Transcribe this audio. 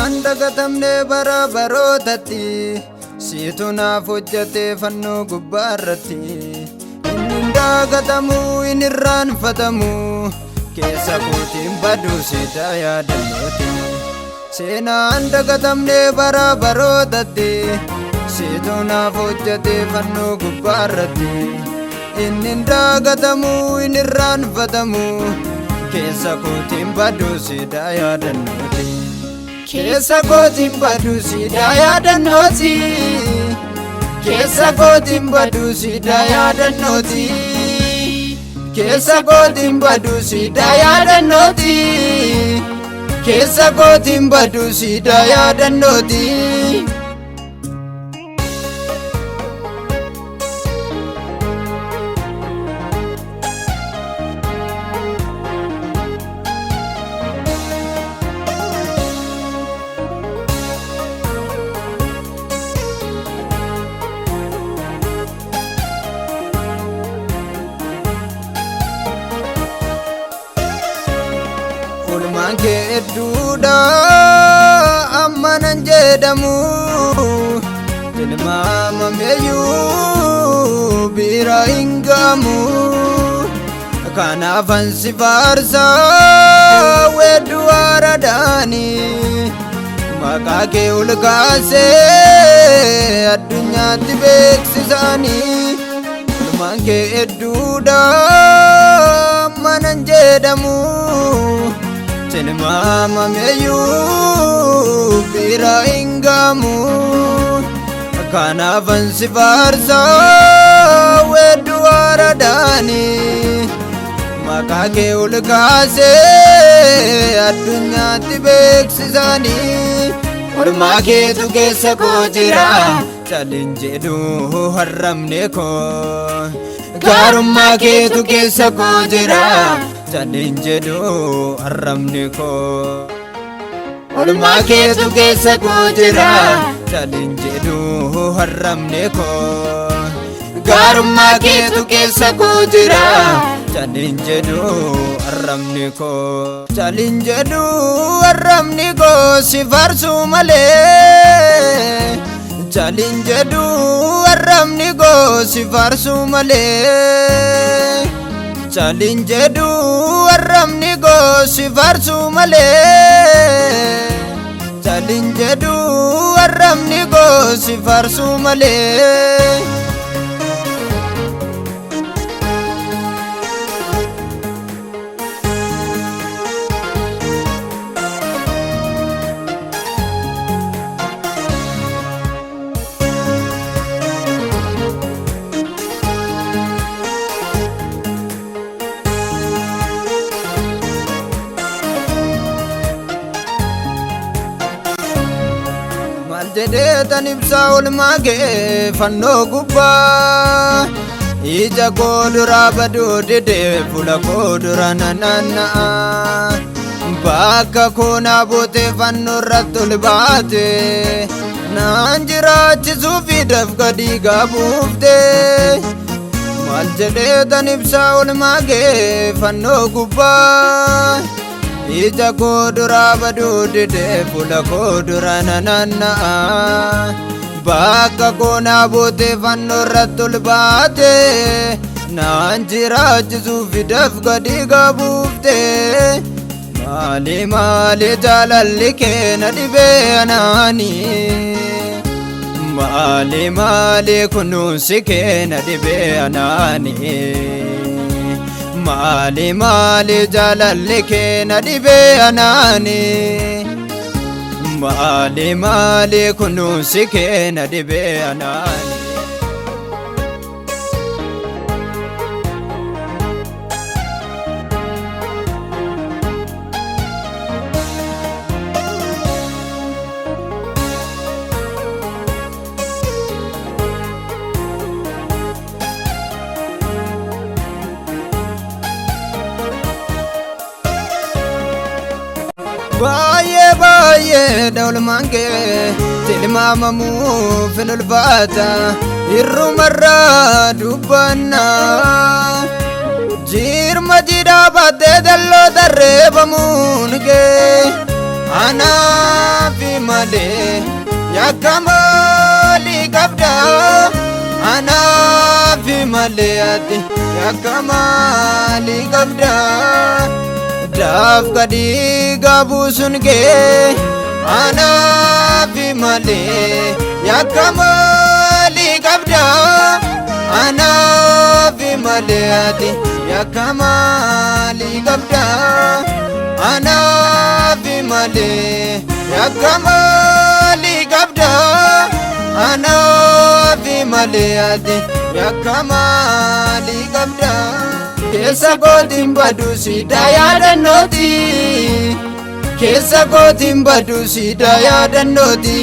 Seenaan dagatamne bara barootatti siitu naaf hojjate fannoo gubbaarratti. Inni dagatamu inni irraanfatamu keessa kootiin baduu siidaa yaadannooti. Seenaan dagatamne bara barootatti siitu naaf hojjate fannoo gubbaarratti. Inni dagatamu inni irraanfatamu keessa kootiin baduu siidaa yaadannooti. Keessa kootiin baduu siidaa yaadannooti. Keessa kootiin baduu siidaa yaadannooti. Keessa kootiin baduu siidaa yaadannooti. Keessa kootiin baduu siidaa yaadannooti. Ulmaan kee hedduudha ammanan jedhamu tilmaamameeyyuu bira hin ga'amu. Kanaafan si faarsa weedduu haaraadhaani maqaa kee ol kaasee addunyaatti beeksisaani. Ulmaan kee hedduudha ammanan jedhamu tilmaamameeyyuu bira hin ga'amu. Kanaafan si faarsa weedduu haaraadhaani maqaa kee ol kaasee addunyaatti beeksisaani. Ormaa keetu keessa koo jira calin jedhu harramne koo. Gaarummaa keetu keessa koo jira calin jedhu harramne koo. Ormaa keetu keessa koo jira calin jedhu harramne koo. Gaarummaa keetu keessa koo jira calin jedhu harramne koo. Calin jedhu harramne koo si faarsuu malee. Calin jedhu harramne koo si faarsuu malee. Calin jedhu harramne koo si faarsuu malee. Calin jedhu harramne koo si faarsuu malee. Jedheetan ibsaa oolmaa kee fannoo gubbaa. Ija koo duraa baduu didee fuula koo dura nananna'a. Bakka koo naa bootee fannoo irratti ol baate naan jiraachisuufi dafqa dhiigaa buufte. Maal jedheetan ibsaa oolmaa kee fannoo gubbaa. Ija koo duraa baduu didee fuula koo dura nananna'a. Bakka koo naa bootee fannoo irratti ol baate naan jiraachisuufi dafqa dhiigaa buufte. Maali maali jaalalli kee na dhibee anaani. Maali maali kunuunsi kee na dhibee anaani. Maali maali jaalalli kee na dhibee anaani. Maali maali kunuunsi kee na dhibee anaani. Baay'ee baay'ee dhawulmaan kee tilmaamamuuf hin ulfaata. Irrumarraa dubbannaa jirma jidhaabattee dalloo tarreeffamuun kee anaafi malee yakka maalii qabda anaafi malee ati yakka maalii qabda daaf gadii gaabuusun kee anaafi malee yakka maalii qabda anaafi malee ati yakka maalii qabda anaafi malee yakka maalii qabda anaafi malee ati yakka maalii qabda keessa kootiin badu siidaa yaadannooti keessa kootiin badu siidaa yaadannooti